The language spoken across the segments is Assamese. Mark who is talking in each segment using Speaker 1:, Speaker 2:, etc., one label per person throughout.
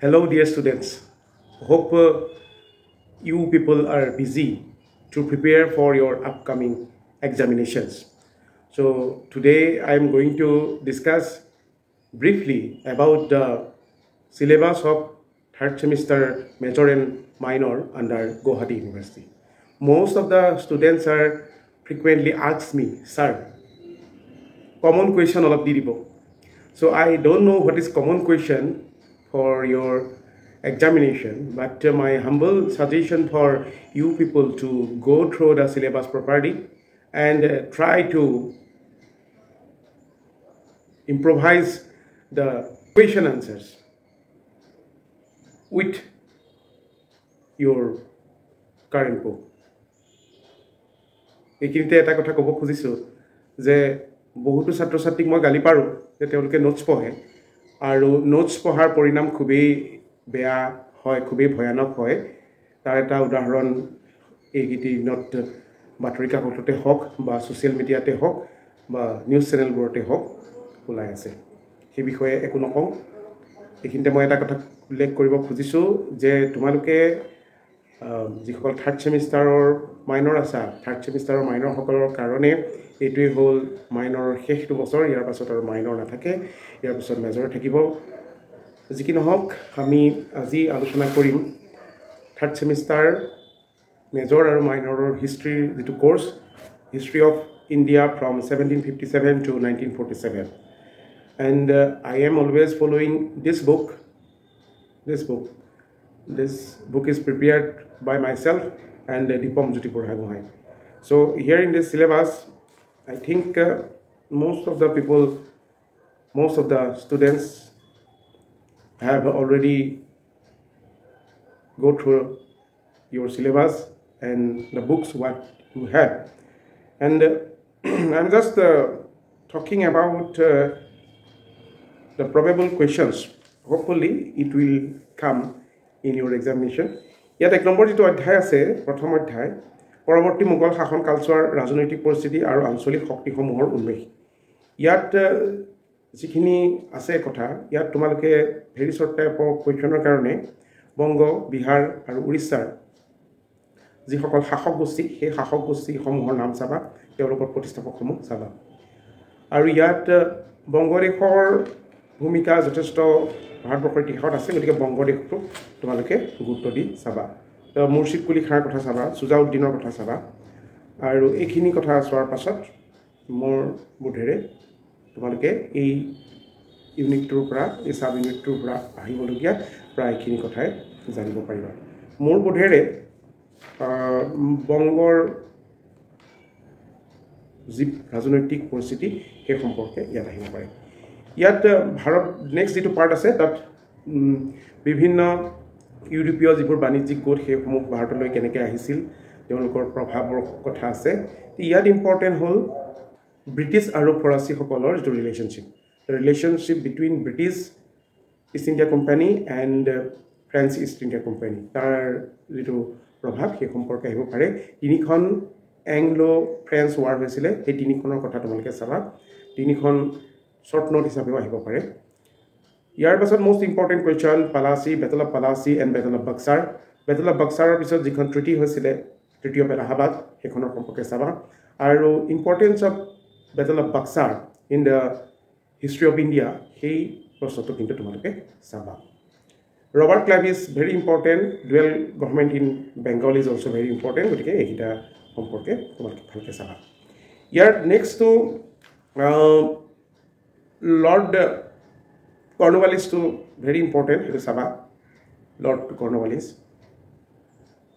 Speaker 1: Hello, dear students. Hope you people are busy to prepare for your upcoming examinations. So today I am going to discuss briefly about the syllabus of third semester major and minor under Guwahati University. Most of the students are frequently asked me, sir, common question all of the. So I don't know what is common question for your examination, but my humble suggestion for you people to go through the syllabus properly and try to improvise the question answers with your current book. এইখিনিতে এটা কথা ক'ব খুজিছোঁ যে বহুতো ছাত্ৰ ছাত্ৰীক মই গালি পাৰোঁ যে তেওঁলোকে নোটছ পঢ়ে আৰু নোটছ পঢ়াৰ পৰিণাম খুবেই বেয়া হয়, খুবেই ভয়ানক হয়। তাৰ এটা উদাহৰণ এইকেইদিনত বাতৰি কাকততে হওক বা ছ'চিয়েল মিডিয়াতে হওক বা নিউজ চেনেলবোৰতে হওক ওলাই আছে। সেই বিষয়ে একো নকওঁ। এইখিনিতে মই এটা কথা উল্লেখ কৰিব খুজিছোঁ যে তোমালোকে যিসকল থাৰ্ড ছেমিষ্টাৰৰ মাইনৰ আছা, থাৰ্ড ছেমিষ্টাৰৰ মাইনৰসকলৰ কাৰণে এইটোৱেই হ'ল মাইনৰৰ শেষটো বছৰ। ইয়াৰ পাছত আৰু মাইনৰ নাথাকে, ইয়াৰ পাছত মেজৰ থাকিব। যি কি নহওক, আমি আজি আলোচনা কৰিম থাৰ্ড ছেমিষ্টাৰ মেজৰ আৰু মাইনৰৰ হিষ্ট্ৰীৰ যিটো course, history of India from 1757 to 1947. And I am always following this book. This book is prepared by myself and Dipam Jyoti Burhagohai. So here in this syllabus, I think most of the students have already go through your syllabus and the books what you have. And I'm just talking about the probable questions. Hopefully it will come in your examination. ইয়াত এক নম্বৰ যেটো অধ্যায় আছে, প্ৰথম অধ্যায় পৰৱৰ্তী মোগল শাসন কালছোৱাৰ ৰাজনৈতিক পৰিস্থিতি আৰু আঞ্চলিক শক্তিসমূহৰ উন্মেষ। ইয়াত যিখিনি আছে কথা, ইয়াত তোমালোকে ভেৰি শৰ্ট টাইপ অফ কুৱেশ্যনৰ কাৰণে বংগ, বিহাৰ আৰু উৰিষ্যাৰ যিসকল শাসক গোষ্ঠী, সেই শাসক গোষ্ঠীসমূহৰ নাম চাবা, তেওঁলোকৰ প্ৰতিষ্ঠাপকসমূহ চাবা। আৰু ইয়াত বংগদেশৰ ভূমিকা যথেষ্ট ভাৰতবৰ্ষৰ ইতিহাসত আছে, গতিকে বংগদেশটো তোমালোকে গুৰুত্ব দি চাবা। মুৰ্শিদ কুলি খাঁৰ কথা চাবা, সুজাউদ্দিনৰ কথা চাবা। আৰু এইখিনি কথা চোৱাৰ পাছত মোৰ বোধেৰে তোমালোকে এই ইউনিটটোৰ পৰা, এই ছাব ইউনিটটোৰ পৰা আহিবলগীয়া প্ৰায়খিনি কথাই জানিব পাৰিবা। মোৰ বোধেৰে বংগৰ যি ৰাজনৈতিক পৰিস্থিতি সেই সম্পৰ্কে ইয়াত আহিব পাৰে। ইয়াত ভাৰত নেক্সট যিটো পাৰ্ট আছে, তাত বিভিন্ন ইউৰোপীয় যিবোৰ বাণিজ্যিক গোট সেইসমূহ ভাৰতলৈ কেনেকৈ আহিছিল, তেওঁলোকৰ প্ৰভাৱৰ কথা আছে। ইয়াত ইম্পৰ্টেণ্ট হ'ল ব্ৰিটিছ আৰু ফৰাচীসকলৰ যিটো relationship between British East India company and French east India company, তাৰ যিটো প্ৰভাৱ সেই সম্পৰ্কে আহিব পাৰে। তিনিখন এংলো ফ্ৰেঞ্চ ৱাৰ হৈছিলে, সেই তিনিখনৰ কথা তোমালোকে চাবা। তিনিখন শ্বৰ্ট নোট হিচাপেও আহিব পাৰে। ইয়াৰ পাছত most important question Plassey, battle of Plassey and battle of Buxar. Battle of বাক্সাৰৰ পিছত যিখন ট্ৰিটি হৈছিলে, ট্ৰিটি অফ এলাহাবাদ, সেইখনৰ সম্পৰ্কে চাবা। আৰু ইম্পৰ্টেঞ্চ অফ বেটল অফ বাক্সাৰ in the history of India, সেই প্ৰশ্নটো কিন্তু তোমালোকে চাবা। Robert Clive is very important, dual government in Bengal is also' very important, গতিকে এইকেইটা সম্পৰ্কে তোমালোকে ভালকৈ চাবা। ইয়াৰ নেক্সটটো লৰ্ড কৰ্ণৱালিছটো ভেৰি ইম্পৰ্টেণ্ট, সেইটো চাবা। Lord Cornwallis,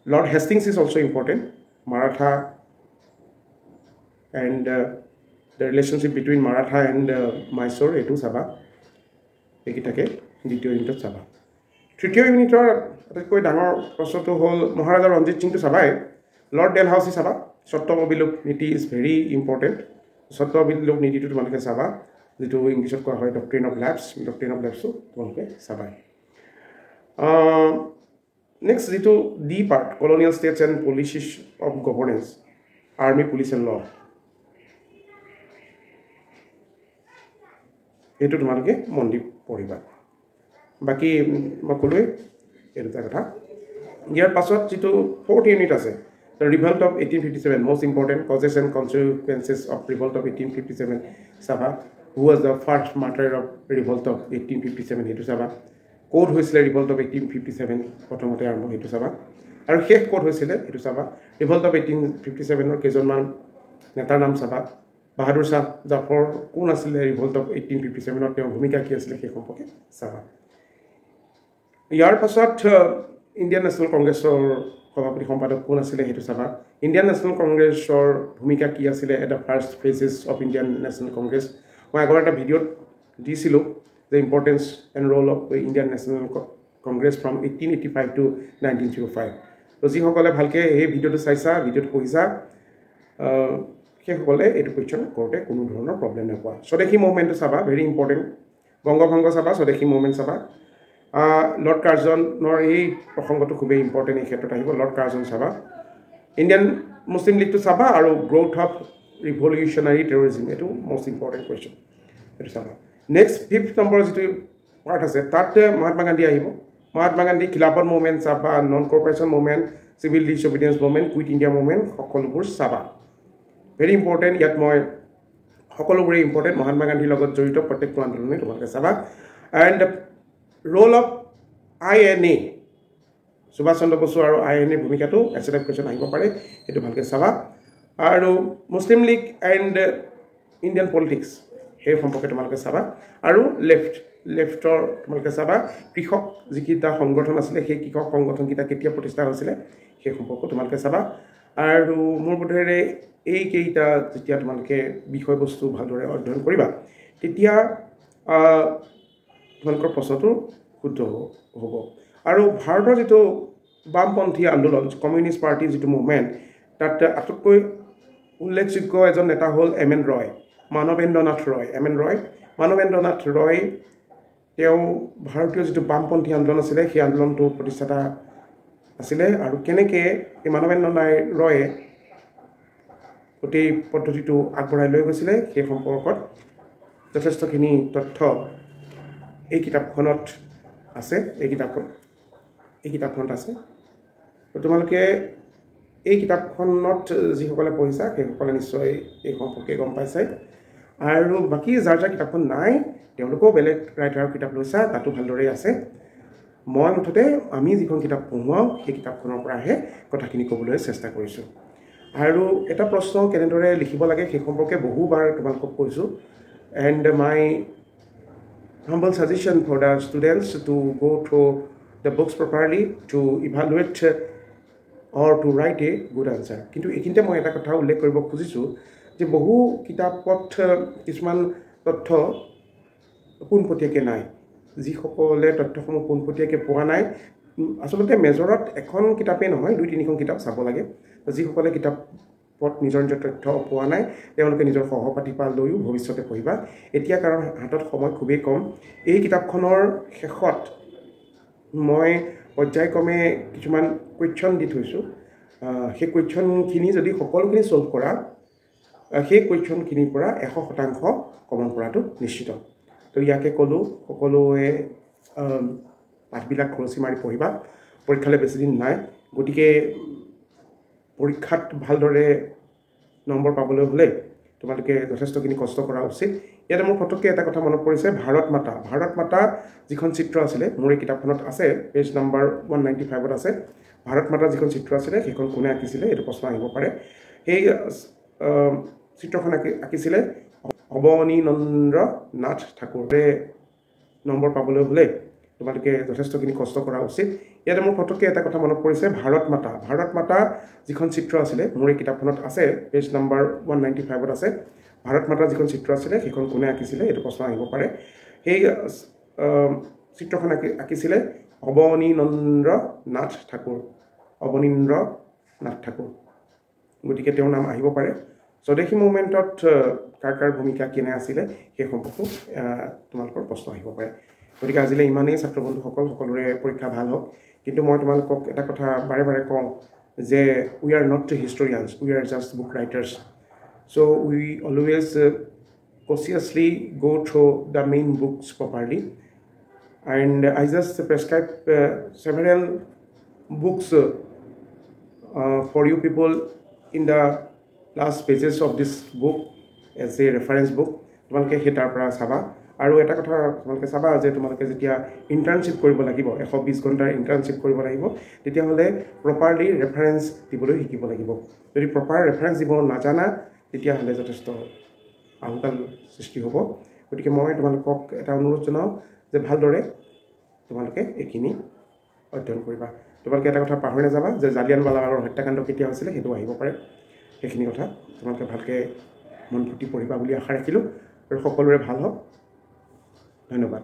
Speaker 1: lord Hastings is also' important, Maratha and the relationship between Maratha and Mysuru, এইটো চাবা। এইকেইটাকে দ্বিতীয় ইউনিটত চাবা। তৃতীয় ইউনিটৰ আটাইতকৈ ডাঙৰ প্ৰশ্নটো হ'ল মহাৰাজা ৰঞ্জিত সিংটো চাবাই। লৰ্ড ডেলহাউচি চাবা। স্বত্ব অবিলোপ নীতি ইজ ভেৰি ইম্পৰ্টেণ্ট। স্বত্ব অবিলোপ নীতিটো তোমালোকে চাবা, যিটো ইংলিছত কোৱা হয় doctrine of lapse. Doctrine of লেপছটো তোমালোকে চাবাই। নেক্সট যিটো D part, colonial states and policies of governance, army, police and law, এইটো তোমালোকে মন দি পঢ়িবা। বাকী মই ক'লোৱেই এই দুটা কথা ইয়াৰ পাছত যিটো 4th ইউনিট আছে The revolt of 1857, most important causes and consequences of revolt of 1857 Sabha, who was the first martyr of revolt of 1857 Hetu Sabha, code হৈছিলে revolt of 1857 প্ৰথমতে আৰম্ভ হেতু Sabha, আৰু শেষ code হৈছিলে হেতু Sabha, revolt of 1857 ৰ কেইজনমান নেতাৰ নাম Sabha, বাহাদুৰ শাহ জাফৰ কোন আছিলে revolt of 1857 ৰ তেওঁৰ ভূমিকা কি আছিলে সেই সম্পৰ্কে Sabha। ইয়াৰ পাছত ইণ্ডিয়ান নেশ্যনেল কংগ্ৰেছৰ সভাপতি সম্পাদক কোন আছিলে হেতু Sabha, ইণ্ডিয়ান নেশ্যনেল কংগ্ৰেছৰ ভূমিকা কি আছিলে at the first phases of Indian National Congress মই আগৰ এটা ভিডিঅ'ত দিছিলোঁ the importance and role of the Indian National Congress from 1885 to 1905 তো যিসকলে ভালকে এই ভিডিঅ'টো চাইছা ভিডিঅ'টো পঢ়িছা সেইসকলে এইটো কুৱেশ্যন কৰোঁতে কোনো ধৰণৰ প্ৰব্লেম নাপায় স্বদেশী মুভমেণ্টটো চাবা ভেৰি ইম্পৰ্টেণ্ট বংগভংগ চাবা স্বদেশী মুভমেণ্ট চাবা লৰ্ড কাৰ্জনৰ এই প্ৰসংগটো খুবেই ইম্পৰ্টেণ্ট এই ক্ষেত্ৰত আহিব লৰ্ড কাৰ্জন চাবা ইণ্ডিয়ান মুছলিম লীগটো চাবা আৰু গ্ৰোথ অফ ৰিভলিউশ্যনাৰী টেৰৰিজিম এইটো মষ্ট ইম্পৰ্টেণ্ট কুৱেশ্যন এইটো চাবা নেক্সট 5th নম্বৰ যিটো পাৰ্ট আছে তাত মহাত্মা গান্ধী আহিব মহাত্মা গান্ধী খিলাফত মুভমেণ্ট চাবা non cooperation movement civil disobedience movement quit India movement সকলোবোৰ চাবা ভেৰি ইম্পৰ্টেণ্ট ইয়াত মই সকলোবোৰে ইম্পৰ্টেণ্ট মহাত্মা গান্ধীৰ লগত জড়িত প্ৰত্যেকটো আন্দোলনে তোমালোকে চাবা and role of INA Subhash Chandra Bose আৰু INA ভূমিকাটো এছএফ কুৱেশ্যন আহিব পাৰে এইটো ভালকৈ চাবা আৰু মুছলিম লীগ এণ্ড ইণ্ডিয়ান পলিটিক্স সেই সম্পৰ্কে তোমালোকে চাবা আৰু লেফ্টৰ তোমালোকে চাবা কৃষক যিকেইটা সংগঠন আছিলে সেই কৃষক সংগঠনকেইটা কেতিয়া প্ৰতিষ্ঠা হৈছিলে সেই সম্পৰ্কে তোমালোকে চাবা আৰু মোৰ বোধেৰে এইকেইটা যেতিয়া তোমালোকে বিষয়বস্তু ভালদৰে অধ্যয়ন কৰিবা তেতিয়া তোমালোকৰ প্ৰশ্নটো শুদ্ধ হ'ব আৰু ভাৰতৰ যিটো বামপন্থী আন্দোলন কমিউনিষ্ট পাৰ্টিৰ যিটো মুভমেণ্ট তাত আটাইতকৈ উল্লেখযোগ্য এজন নেতা হ'ল MN ৰয় মানৱেন্দ্ৰনাথ ৰয় তেওঁ ভাৰতীয় যিটো বামপন্থী আন্দোলন আছিলে সেই আন্দোলনটো প্ৰতিষ্ঠাতা আছিলে আৰু কেনেকৈ এই মানৱেন্দ্ৰনাথ ৰয়ে গোটেই পদ্ধতিটো আগবঢ়াই লৈ গৈছিলে সেই সম্পৰ্কত যথেষ্টখিনি তথ্য এই কিতাপখনত আছে এই কিতাপখনত আছে তো তোমালোকে এই কিতাপখনত যিসকলে পঢ়িছা সেইসকলে নিশ্চয় এই সম্পৰ্কে গম পাইছে আৰু বাকী যাৰ কিতাপখন নাই তেওঁলোকেও বেলেগ ৰাইটাৰৰ কিতাপ লৈছা তাতো ভালদৰে আছে মই মুঠতে আমি যিখন কিতাপ পঢ়ুৱাওঁ সেই কিতাপখনৰ পৰাহে কথাখিনি ক'বলৈ চেষ্টা কৰিছোঁ আৰু এটা প্ৰশ্ন কেনেদৰে লিখিব লাগে সেই সম্পৰ্কে বহুবাৰ তোমালোকক কৈছোঁ and my humble suggestion for the students to go through the books properly to evaluate or to write a good answer কিন্তু এইখিনিতে মই এটা কথা উল্লেখ কৰিব খুজিছোঁ যে বহু কিতাপত কিছুমান তথ্য পোনপটীয়াকৈ নাই যিসকলে তথ্যসমূহ পোনপটীয়াকৈ পোৱা নাই আচলতে মেজৰত এখন কিতাপেই নহয় 2-3খন কিতাপ চাব লাগে যিসকলে কিতাপত নিজৰ তথ্য পোৱা নাই তেওঁলোকে নিজৰ সহপাঠীৰ পৰা লৈও ভৱিষ্যতে পঢ়িবা এতিয়া কাৰণ হাতত সময় খুবেই কম এই কিতাপখনৰ শেষত মই পৰ্যায়ক্ৰমে কিছুমান কুৱেশ্যন দি থৈছোঁ সেই কুৱেশ্যনখিনি যদি সকলোখিনি ছল্ভ কৰা সেই কুৱেশ্যনখিনিৰ পৰা 100% কমন কৰাটো নিশ্চিত তো ইয়াকে ক'লোঁ সকলোৱে পাঠবিলাক খৰচি মাৰি পঢ়িবা পৰীক্ষালৈ বেছিদিন নাই গতিকে পৰীক্ষাত ভালদৰে নম্বৰ পাবলৈ হ'লে তোমালোকে যথেষ্টখিনি কষ্ট কৰা উচিত ইয়াতে মোৰ ফটককৈ এটা কথা মনত পৰিছে ভাৰত মাতা যিখন চিত্ৰ আছিলে মোৰ এই কিতাপখনত আছে পেজ নম্বৰ 195ত আছে ভাৰত মাতা যিখন চিত্ৰ আছিলে সেইখন কোনে আঁকিছিলে এইটো প্ৰশ্ন আহিব পাৰে সেই চিত্ৰখন আঁকিছিলে অৱনীন্দ্ৰ নাথ ঠাকুৰে নম্বৰ পাবলৈ হ'লে তোমালোকে যথেষ্টখিনি কষ্ট কৰা উচিত ইয়াতে মোৰ ফটককৈ এটা কথা মনত পৰিছে ভাৰত মাতা যিখন চিত্ৰ আছিলে মোৰ এই কিতাপখনত আছে পেজ নম্বৰ 195ত আছে ভাৰত মাতা যিখন চিত্ৰ আছিলে সেইখন কোনে আঁকিছিলে এইটো প্ৰশ্ন আহিব পাৰে সেই চিত্ৰখন আঁকিছিলে অৱনীন্দ্ৰ নাথ ঠাকুৰ গতিকে তেওঁৰ নাম আহিব পাৰে স্বদেশী মুভমেণ্টত কাৰ ভূমিকা কেনে আছিলে সেই সম্পৰ্কে তোমালোকৰ প্ৰশ্ন আহিব পাৰে গতিকে আজিলৈ ইমানেই ছাত্ৰ বন্ধুসকল সকলোৰে পৰীক্ষা ভাল হওক কিন্তু মই তোমালোকক এটা কথা বাৰে বাৰে কওঁ যে we are not historians we are just book writers so' we always cautiously go through the main books properly and I just prescribe several books for you people in the last pages of this book as a reference book. তোমালোকে হেটাৰ পৰা চাবা আৰু এটা কথা তোমালোকে চাবা যে তোমালোকে যেতিয়া ইন্টাৰ্নশিপ কৰিব লাগিব 120 ঘণ্টাৰ ইন্টাৰ্নশিপ কৰিব লাগিব তেতিয়া হলে প্ৰপাৰলি ৰেফাৰেন্স দিবলৈ শিকিব লাগিব যদি প্ৰপাৰ ৰেফাৰেন্স দিব নাজানা তেতিয়া হলে যথেষ্ট আহুতাল সৃষ্টি হ'ব গতিকে মই তোমালোকক এটা অনুৰোধ জনাও যে ভালদৰে তোমালোকে এখিনি অধ্যয়ন কৰিবা তোমালোকে এটা কথা পাহৰি নাযাবা যে জালিয়ানৱালাবাগৰ হত্যাকাণ্ড কেতিয়া হৈছিল হেতু আহিব পাৰে সেইখিনি কথা তোমালোকে ভালকে মন ফুটি পঢ়িবা বুলি আশা ৰাখিলো আৰু সকলোৰে ভাল হওক ধন্যবাদ